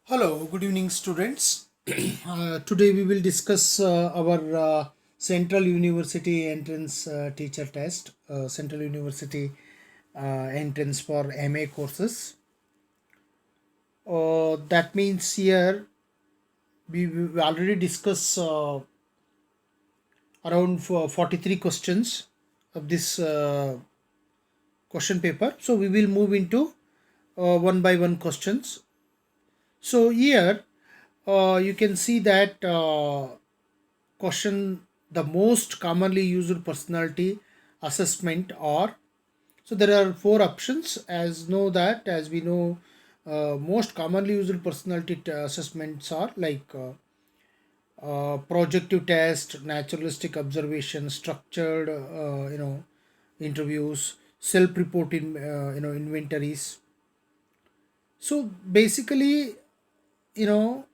Hello, good evening, students. Today we will discuss our Central University entrance teacher test, Central University entrance for MA courses. That means here we already discussed around 43 questions of this question paper. So we will move into one by one questions. So here you can see that question the most commonly used personality assessment are, so there are four options as we know most commonly used personality assessments are like projective test, naturalistic observation, structured interviews, self report in inventories. So basically, you know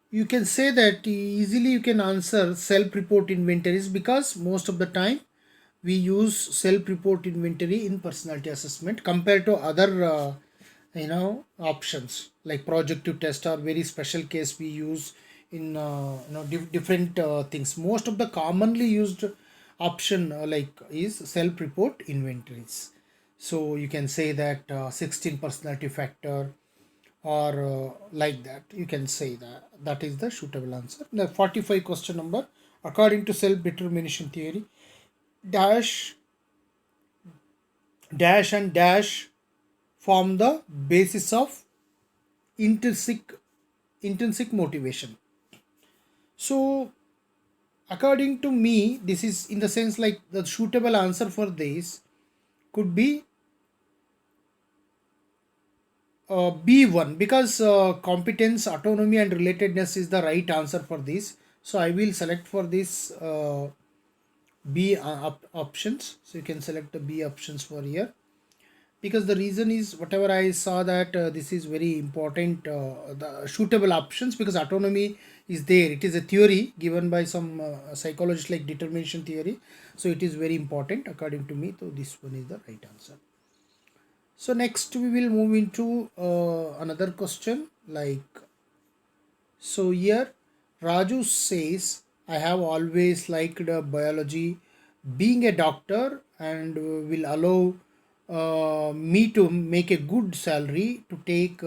you can say that easily you can answer self report inventories, because most of the time we use self report inventory in personality assessment compared to other options like projective test or very special case we use in different things. Most of the commonly used option is self report inventories. So you can say that 16 personality factor, or like that you can say that that is the suitable answer. The 45 question number, according to self determination theory, dash dash and dash form the basis of intrinsic intrinsic motivation. So according to me, this is in the sense like the suitable answer for this could be B1, because competence, autonomy, and relatedness is the right answer for this. So I will select for this B options. So you can select the B options for here, because the reason is whatever I saw that this is very important, the suitable options, because autonomy is there. It is a theory given by some psychologists like determination theory. So it is very important according to me. So this one is the right answer. So next we will move into another question like, so here Raju says, I have always liked biology. Being a doctor and will allow me to make a good salary to take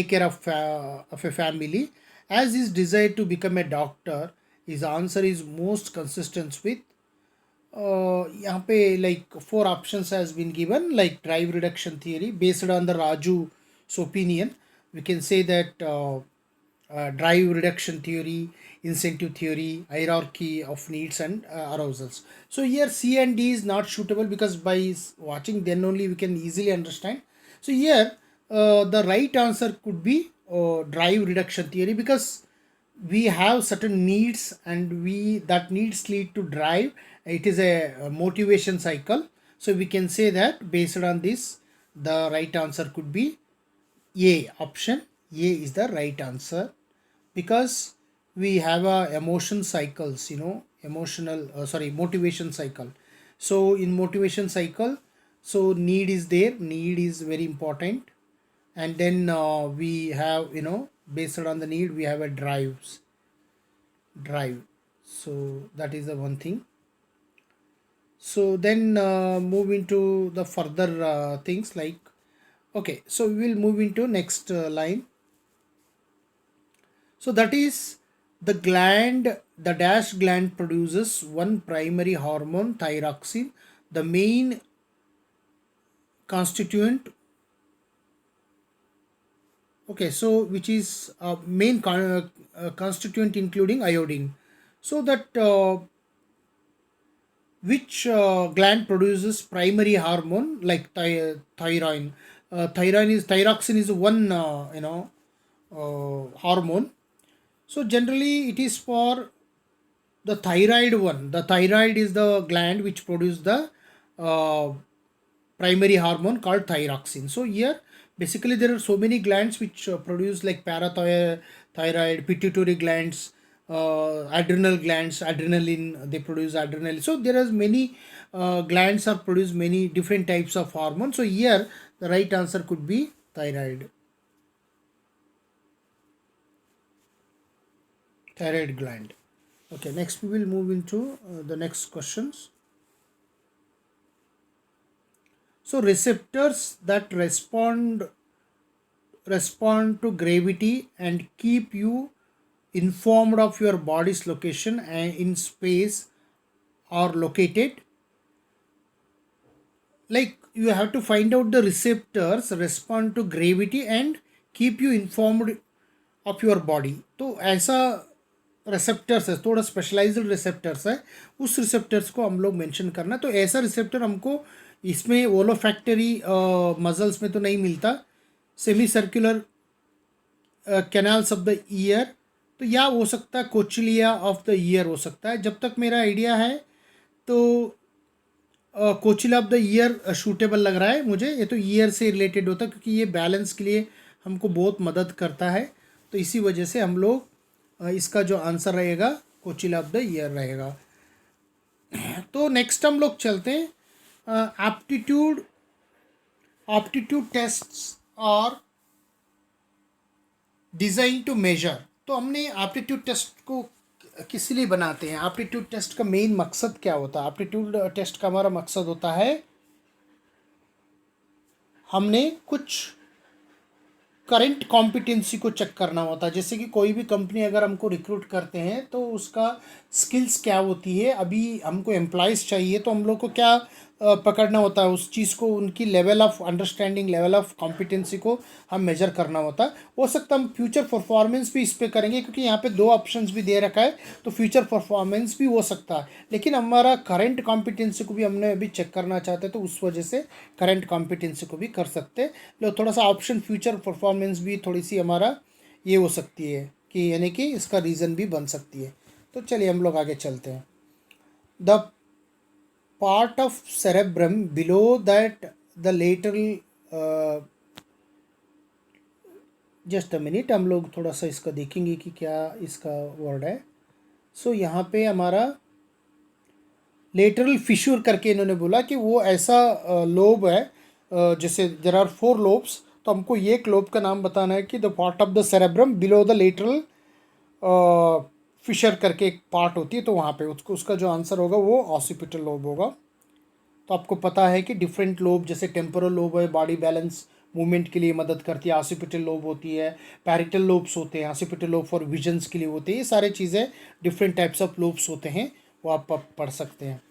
care of a family. As his desire to become a doctor, his answer is most consistent with यहाँ पे like four options has been given, like drive reduction theory based on the Raju's opinion. We can say that drive reduction theory, incentive theory, hierarchy of needs and arousals. So here C and D is not suitable, because by watching then only we can easily understand. So here the right answer could be drive reduction theory, because we have certain needs and we that needs lead to drive. It is a motivation cycle. So we can say that based on this, the right answer could be A option. A is the right answer, because we have a emotion cycles, emotional sorry motivation cycle. So in motivation cycle, so need is there, need is very important, and then we have, based on the need we have a drive. So that is the one thing. So then move into the further things like, okay, so we will move into next line. So that is the dash gland produces one primary hormone, thyroxine, the main constituent. Okay, so which is main constituent including iodine. So that which gland produces primary hormone like thyroid. Thyroxine is one hormone. So generally it is for the thyroid one. The thyroid is the gland which produces the uh, primary hormone called thyroxine. So here basically there are so many glands which produce like parathyroid, pituitary glands, adrenal glands, adrenaline, they produce adrenaline. So there are many glands are produce many different types of hormones. So here the right answer could be thyroid. thyroid gland. Okay, next we will move into the next questions. So receptors that respond to gravity and keep you informed of your body's location and in space are located. Like you have to find out the receptors respond to gravity and keep you informed of your body. तो ऐसा receptors है, थोड़ा specialised receptors है, उस receptors को हम लोग mention करना. तो ऐसा रिसेप्टर हमको इसमें ओलोफैक्टरी मसल्स में तो नहीं मिलता. Semi circular canals of the year, तो या हो सकता है कोचिलिया ऑफ द ईयर हो सकता है. जब तक मेरा आइडिया है तो cochlea of the year suitable लग रहा है मुझे. ये तो ईयर से रिलेटेड होता है क्योंकि ये बैलेंस के लिए हमको बहुत मदद करता है. तो इसी वजह से हम लोग इसका जो आंसर रहेगा कोचिला ऑफ द ईयर रहेगा. तो नेक्स्ट हम लोग चलते हैं एप्टीट्यूड टेस्ट्स और डिज़ाइन टू मेजर. तो हमने एप्टीट्यूड टेस्ट को किस लिए बनाते हैं, एप्टीट्यूड टेस्ट का मेन मकसद क्या होता है. एप्टीट्यूड टेस्ट का हमारा मकसद होता है हमने कुछ करंट कॉम्पिटेंसी को चेक करना होता है. जैसे कि कोई भी कंपनी अगर हमको रिक्रूट करते हैं तो उसका स्किल्स क्या होती है. अभी हमको एम्प्लॉयज़ चाहिए तो हम लोग को क्या पकड़ना होता है उस चीज़ को, उनकी level of understanding, level of competency को हम मेजर करना होता है. हो सकता है हम फ्यूचर परफॉर्मेंस भी इस पर करेंगे क्योंकि यहाँ पे 2 ऑप्शंस भी दे रखा है, तो फ्यूचर परफॉर्मेंस भी हो सकता है. लेकिन हमारा करंट कॉम्पिटेंसी को भी हमने अभी चेक करना चाहते हैं तो उस वजह से करंट कॉम्पिटेंसी को भी कर सकते हैं. लो थोड़ा सा ऑप्शन फ्यूचर परफॉर्मेंस भी थोड़ी सी हमारा ये हो सकती है कि यानी कि इसका रीज़न भी बन सकती है. तो चलिए हम लोग आगे चलते हैं. The part of cerebrum below that the lateral just a minute, हम लोग थोड़ा सा इसका देखेंगे कि क्या इसका वर्ड है. सो यहाँ पे हमारा लेटरल फिशर करके इन्होंने बोला कि वो ऐसा लोब है, जैसे देयर आर 4 लोब्स, तो हमको ये एक लोब का नाम बताना है कि the part of the cerebrum below the lateral fissure करके एक पार्ट होती है. तो वहाँ पे उसका जो आंसर होगा वो ऑसिपिटल लोब होगा. तो आपको पता है कि डिफरेंट लोब, जैसे टेम्पोरल लोब है बॉडी बैलेंस मूवमेंट के लिए मदद करती है, ऑसिपिटल लोब होती है, पैरिटल लोब्स होते हैं, ऑसिपिटल लोब फॉर विजन्स के लिए होते हैं. ये सारे चीज़ें डिफरेंट टाइप्स ऑफ लोब्स होते हैं, वो आप पढ़ सकते हैं.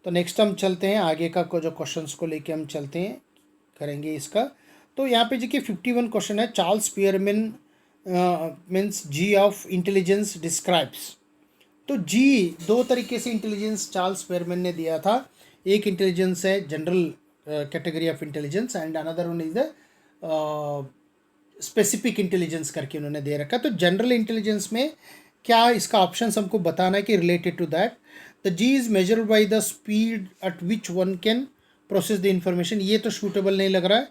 तो नेक्स्ट हम चलते हैं आगे का जो क्वेश्चंस को लेके हम चलते हैं करेंगे इसका. तो यहाँ पे देखिए 51 क्वेश्चन है. Charles Spearman means G of intelligence describes. तो जी 2 तरीके से इंटेलिजेंस चार्ल्स स्पीयरमैन ने दिया था. एक इंटेलिजेंस है general category of intelligence and another one is the specific intelligence करके उन्होंने दे रखा. तो जनरल इंटेलिजेंस में क्या इसका ऑप्शन हमको बताना है कि related to that the G is measured by the speed at which one can process the information. ये तो सूटेबल नहीं लग रहा है.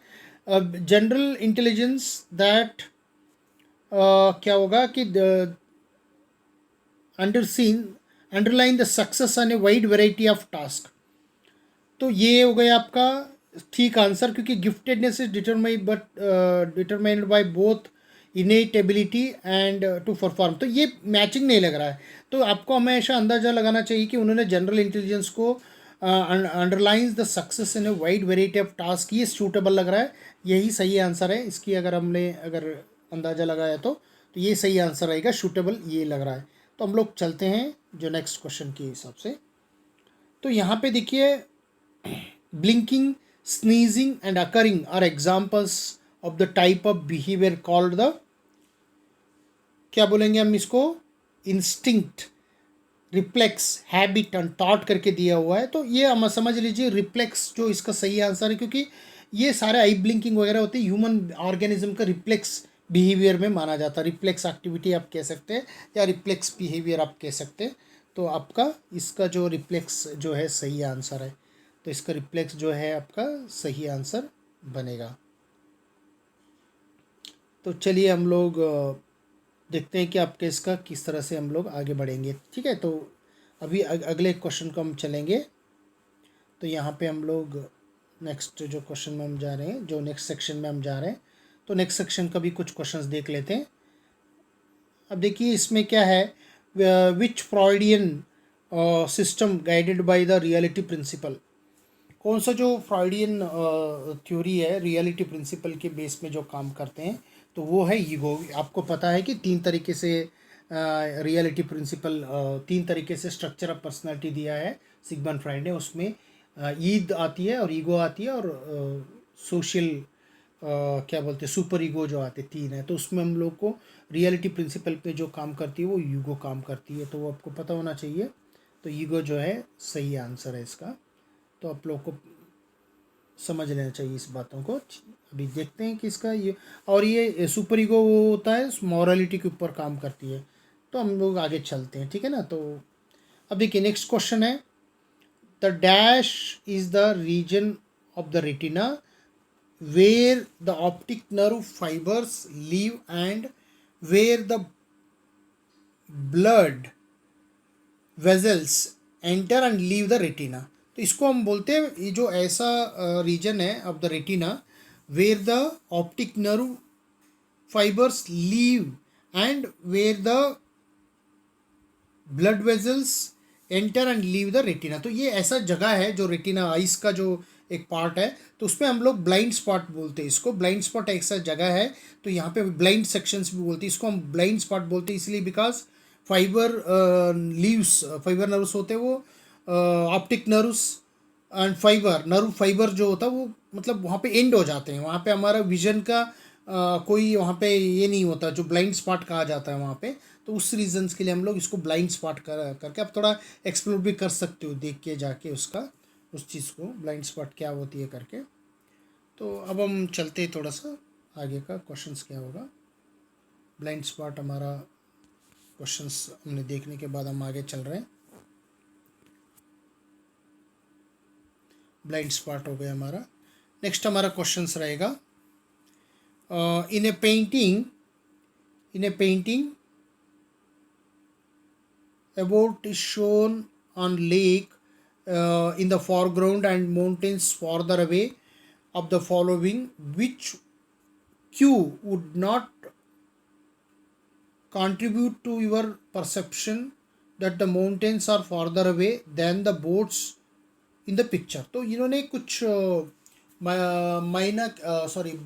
जनरल इंटेलिजेंस दैट क्या होगा कि underline the success on a wide variety of task. तो ये हो गया आपका ठीक आंसर, क्योंकि giftedness is determined by both innate ability and to perform. तो ये मैचिंग नहीं लग रहा है. तो आपको हमेशा अंदाज़ा लगाना चाहिए कि उन्होंने जनरल इंटेलिजेंस को underlines the success in A wide variety of task, ये सूटेबल लग रहा है. यही सही आंसर है इसकी. अगर अंदाज़ा लगाया तो ये सही आंसर रहेगा. सूटेबल ये लग रहा है. तो हम लोग चलते हैं जो नेक्स्ट क्वेश्चन के हिसाब से. तो यहाँ पे देखिए blinking, sneezing and occurring are examples of the type of behavior called the, क्या बोलेंगे हम इसको, instinct, reflex, habit and thought करके दिया हुआ है. तो ये हम समझ लीजिए रिफ्लेक्स जो इसका सही आंसर है, क्योंकि ये सारे आई ब्लिंकिंग वगैरह होते हैं ह्यूमन ऑर्गेनिज्म का रिफ्लेक्स बिहेवियर में माना जाता है. रिफ्लेक्स एक्टिविटी आप कह सकते हैं या रिफ्लेक्स बिहेवियर आप कह सकते हैं. तो आपका इसका जो रिफ्लेक्स जो है सही आंसर है. तो इसका रिफ्लेक्स जो है आपका सही आंसर बनेगा. तो चलिए हम लोग देखते हैं कि आपके इसका किस तरह से हम लोग आगे बढ़ेंगे. ठीक है, तो अभी अगले क्वेश्चन को हम चलेंगे. तो यहाँ पे हम लोग नेक्स्ट जो क्वेश्चन में हम जा रहे हैं, जो नेक्स्ट सेक्शन में हम जा रहे हैं, तो नेक्स्ट सेक्शन का भी कुछ क्वेश्चंस देख लेते हैं. अब देखिए इसमें क्या है, which Freudian system guided by the reality principle, कौन सा जो फ्रॉइडियन थ्योरी है रियलिटी प्रिंसिपल के बेस में जो काम करते हैं, तो वो है ईगो। आपको पता है कि तीन तरीके से रियलिटी प्रिंसिपल, तीन तरीके से स्ट्रक्चर ऑफ पर्सनालिटी दिया है सिगमंड फ्राइड ने। उसमें ईद आती है और ईगो आती है और सोशल क्या बोलते हैं सुपर ईगो जो आते, तीन है। तो उसमें हम लोग को रियलिटी प्रिंसिपल पे जो काम करती है वो ईगो काम करती है, तो वो आपको पता होना चाहिए। तो ईगो जो है सही आंसर है इसका, तो आप लोग को समझ लेना चाहिए इस बातों को। अभी देखते हैं कि इसका ये, और ये सुपर ईगो वो होता है मॉरलिटी के ऊपर काम करती है। तो हम लोग आगे चलते हैं, ठीक है ना। तो अब देखिए नेक्स्ट क्वेश्चन है, the dash is the region of the retina where the optic nerve fibres leave and where the blood vessels enter and leave the retina. तो इसको हम बोलते हैं, ये जो ऐसा रीजन है of the retina where the optic nerve fibres leave and where the blood vessels enter and leave the retina. तो ये ऐसा जगह है जो रेटिना आइस का जो एक पार्ट है, तो उसमें हम लोग ब्लाइंड स्पॉट बोलते हैं इसको। ब्लाइंड स्पॉट ऐसा जगह है, तो यहाँ पे ब्लाइंड सेक्शंस भी बोलते हैं इसको, हम ब्लाइंड स्पॉट बोलते हैं इसलिए because fibre leaves, fibre nerves होते हैं वो, optic nerves and fibre nerve fibre जो होता है वो मतलब वहाँ पे एंड हो जाते हैं, वहाँ पे हमारा विजन का कोई वहाँ पे ये नहीं होता, जो ब्लाइंड स्पॉट कहा जाता है वहाँ पे। तो उस रीजंस के लिए हम लोग इसको ब्लाइंड स्पॉट करके आप थोड़ा एक्सप्लोर भी कर सकते हो देख के जाके उसका, उस चीज़ को ब्लाइंड स्पॉट क्या होती है करके। तो अब हम चलते हैं थोड़ा सा आगे का क्वेश्चंस क्या होगा। ब्लाइंड स्पॉट हमारा क्वेश्चंस हमने देखने के बाद हम आगे चल रहे हैं। ब्लाइंड स्पॉट हो गया हमारा। नेक्स्ट हमारा क्वेश्चंस रहेगा, इन ए painting a boat is shown on lake in the foreground and mountains farther away. Of the following, which cue would not contribute to your perception that the mountains are farther away than the boats in the picture? तो इन्होंने कुछ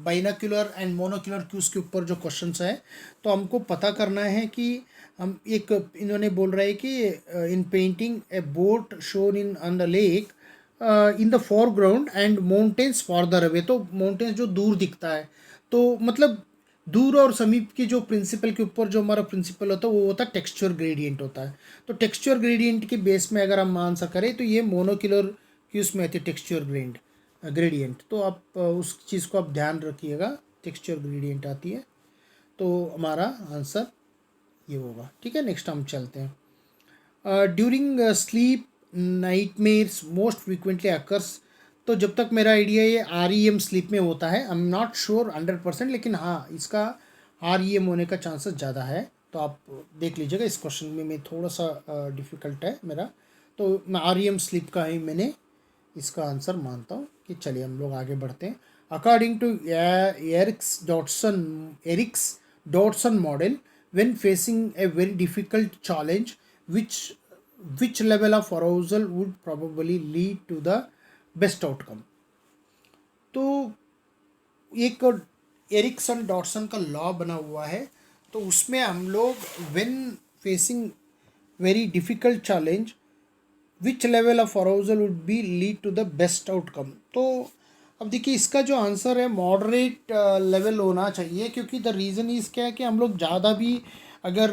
बाइनाक्यूलर and monocular cues के ऊपर जो questions है, तो हमको पता करना है कि हम एक, इन्होंने बोल रहा है कि इन painting A boat shown in on the lake in the foreground and mountains further away. तो माउंटेन्स जो दूर दिखता है, तो मतलब दूर और समीप की जो प्रिंसिपल के ऊपर जो हमारा प्रिंसिपल होता है वो होता है टेक्सचर ग्रेडियंट होता है। तो टेक्सचर ग्रेडियंट के बेस में अगर हम आंसर करें तो ये मोनोक्यूलर क्यूज में आती है टेक्सचर ग्रेडियंट। तो आप उस चीज़ को आप ध्यान रखिएगा, टेक्सचर ग्रेडियंट आती है, तो हमारा आंसर ये होगा, ठीक है। नेक्स्ट हम चलते हैं, during sleep nightmares most frequently occurs. तो जब तक मेरा आइडिया ये REM स्लीप में होता है, आई एम नॉट श्योर 100%, लेकिन हाँ इसका REM होने का चांसेस ज़्यादा है। तो आप देख लीजिएगा, इस क्वेश्चन में थोड़ा सा डिफ़िकल्ट है मेरा, तो मैं REM स्लीप का ही मैंने इसका आंसर मानता हूँ। कि चलिए हम लोग आगे बढ़ते हैं। According to Eric's Dotson model, when facing a very difficult challenge, which level of arousal would probably lead to the best outcome? तो एक एरिक्सन डॉटसन का लॉ बना हुआ है, तो उसमें हम लोग when facing very difficult challenge, which level of arousal would be lead to the best outcome? तो अब देखिए इसका जो आंसर है मॉडरेट लेवल होना चाहिए, क्योंकि द रीज़न इज़ क्या है कि हम लोग ज़्यादा भी अगर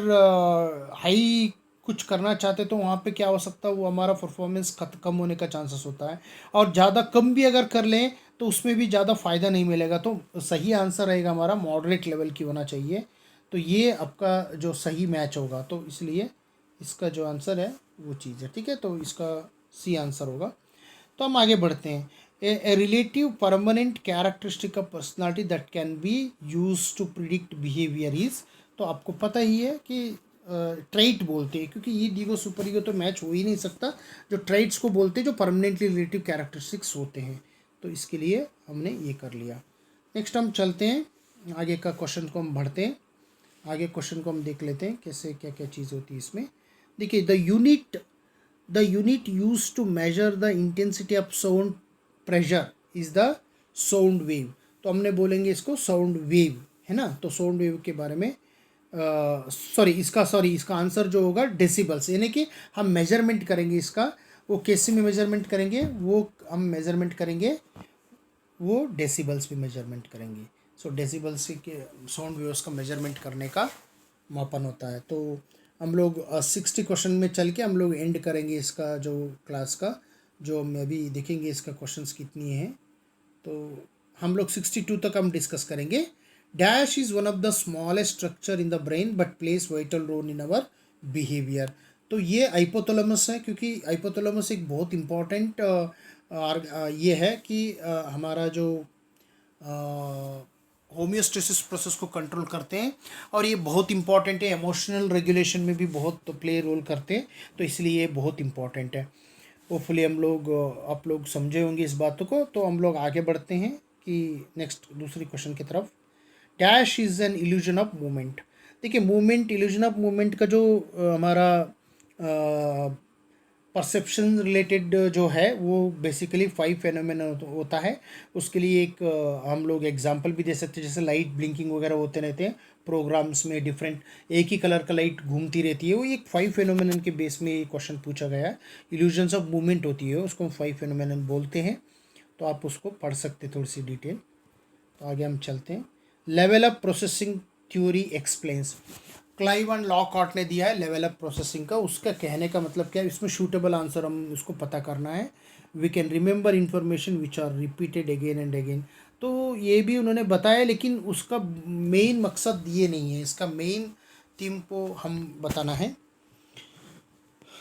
हाई कुछ करना चाहते तो वहाँ पे क्या हो सकता है, वो हमारा परफॉर्मेंस कम होने का चांसेस होता है। और ज़्यादा कम भी अगर कर लें तो उसमें भी ज़्यादा फ़ायदा नहीं मिलेगा। तो सही आंसर रहेगा हमारा मॉडरेट लेवल की होना चाहिए। तो ये आपका जो सही मैच होगा, तो इसलिए इसका जो आंसर है वो चीज़ है, ठीक है। तो इसका सी आंसर होगा। तो हम आगे बढ़ते हैं। A relative permanent characteristic of personality that can be use to predict behaviour is. तो आपको पता ही है कि ट्रेट बोलते हैं, क्योंकि ये ईगो सुपर ईगो तो मैच हो ही नहीं सकता। जो ट्रेट्स को बोलते हैं जो परमानेंटली रिलेटिव कैरेक्टरिस्टिक्स होते हैं, तो इसके लिए हमने ये कर लिया। नेक्स्ट हम चलते हैं आगे का क्वेश्चन को हम बढ़ते हैं। आगे क्वेश्चन को हम देख लेते हैं कैसे क्या क्या चीज़ होती है इसमें। देखिए, the unit use to measure the intensity of sound pressure is the sound wave. तो हमने बोलेंगे इसको साउंड वेव, है ना। तो साउंड वेव के बारे में इसका आंसर जो होगा डेसिबल्स, यानी कि हम मेजरमेंट करेंगे इसका। वो कैसे में मेजरमेंट करेंगे, वो हम मेजरमेंट करेंगे, वो डेसिबल्स में मेजरमेंट करेंगे। सो डेसिबल्स के साउंड वेव्स का मेजरमेंट करने का मापन होता है। तो हम लोग 60 क्वेश्चन में चल के हम लोग एंड करेंगे इसका जो क्लास का, जो हम अभी देखेंगे इसका क्वेश्चंस कितनी है। तो हम लोग 62 तक हम डिस्कस करेंगे। Dash is one of the smallest structure in the brain but place vital role in our behaviour. तो ये हाइपोथैलेमस है, क्योंकि हाइपोथैलेमस एक बहुत इम्पॉर्टेंट ये है कि हमारा जो होम्योस्टेसिस प्रोसेस को कंट्रोल करते हैं, और ये बहुत इंपॉर्टेंट है, इमोशनल रेगुलेशन में भी बहुत प्ले रोल करते हैं। तो इसलिए ये बहुत इंपॉर्टेंट है। होपफुली हम लोग आप लोग समझे होंगे इस बातों को। तो हम लोग आगे बढ़ते हैं कि नेक्स्ट दूसरी क्वेश्चन की तरफ। Dash is an illusion of movement. देखिए, मूवमेंट, इल्यूजन ऑफ मूवमेंट का जो हमारा परसेप्शन रिलेटेड जो है वो बेसिकली 5 फेनोमेना होता है। उसके लिए एक हम लोग एग्जांपल भी दे सकते हैं, जैसे लाइट ब्लिंकिंग वगैरह होते रहते हैं प्रोग्राम्स में, डिफरेंट एक ही कलर का लाइट घूमती रहती है। वो एक 5 फेनोमेनन के बेस में ये क्वेश्चन पूछा गया है। इल्यूजन्स ऑफ मूवमेंट होती है, उसको हम 5 फेनोमेनन बोलते हैं। तो आप उसको पढ़ सकते हैं थोड़ी सी डिटेल। तो आगे हम चलते हैं। Level up processing theory explains. Clive and Lockhart ने दिया है लेवल अप प्रोसेसिंग का। उसका कहने का मतलब क्या है, इसमें शूटेबल आंसर हम उसको पता करना है। We can remember information which are repeated again and again. तो ये भी उन्होंने बताया, लेकिन उसका मेन मकसद ये नहीं है। इसका मेन थीम को हम बताना है।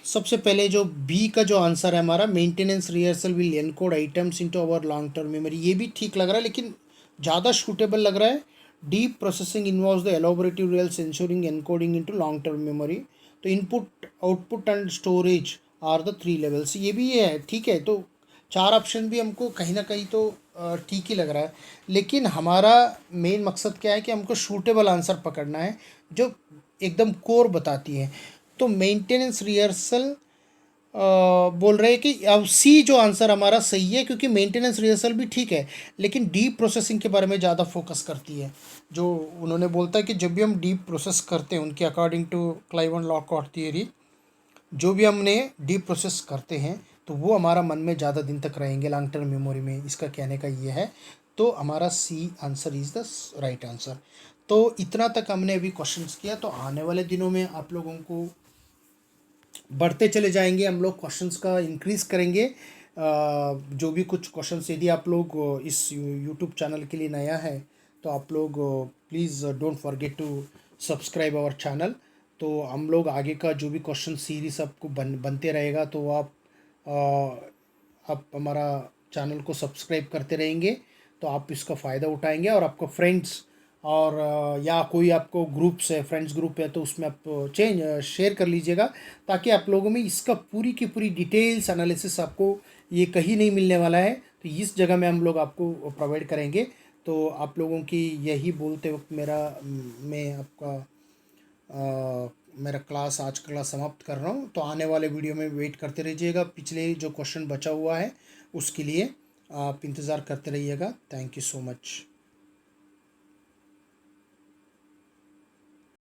सबसे पहले जो बी का जो आंसर है हमारा, maintenance rehearsal will encode items into our long term memory, ये भी ठीक लग रहा है, लेकिन ज़्यादा शूटेबल लग रहा है। Deep processing involves the elaborative rehearsals ensuring encoding into long term memory. तो input, output and storage are the 3 levels, ये भी ये है, ठीक है। तो 4 ऑप्शन भी हमको कहीं ना कहीं तो ठीक ही लग रहा है, लेकिन हमारा मेन मकसद क्या है कि हमको शूटेबल आंसर पकड़ना है जो एकदम कोर बताती है। तो मेंटेनेंस रिहर्सल बोल रहे हैं कि अब सी जो आंसर हमारा सही है, क्योंकि मेंटेनेंस रिहर्सल भी ठीक है, लेकिन डीप प्रोसेसिंग के बारे में ज़्यादा फोकस करती है। जो उन्होंने बोलता है कि जब भी हम डीप प्रोसेस करते हैं, उनके according to Clive and Lockhart theory, जो भी हमने डीप प्रोसेस करते हैं तो वो हमारा मन में ज़्यादा दिन तक रहेंगे, लॉन्ग टर्म मेमोरी में। इसका कहने का ये है। तो हमारा C answer is the right answer. तो इतना तक हमने अभी क्वेश्चंस किया। तो आने वाले दिनों में आप लोगों को बढ़ते चले जाएंगे, हम लोग क्वेश्चंस का इंक्रीज़ करेंगे। जो भी कुछ क्वेश्चंस, यदि आप लोग इस यूट्यूब चैनल के लिए नया है तो आप लोग please don't forget to subscribe our channel. तो हम लोग आगे का जो भी क्वेश्चन सीरीज आपको बनते रहेगा, तो आप हमारा चैनल को सब्सक्राइब करते रहेंगे तो आप इसका फ़ायदा उठाएंगे। और आपको फ्रेंड्स और या कोई आपको ग्रुप्स है, फ्रेंड्स ग्रुप है, तो उसमें आप शेयर कर लीजिएगा, ताकि आप लोगों में इसका पूरी की पूरी डिटेल्स एनालिसिस आपको ये कहीं नहीं मिलने वाला है। तो इस जगह में हम लोग आपको प्रोवाइड करेंगे। तो आप लोगों की यही बोलते वक्त मैं आपका मेरा क्लास, आज का क्लास समाप्त कर रहा हूँ। तो आने वाले वीडियो में वेट करते रहिएगा, पिछले जो क्वेश्चन बचा हुआ है उसके लिए आप इंतज़ार करते रहिएगा। Thank you so much.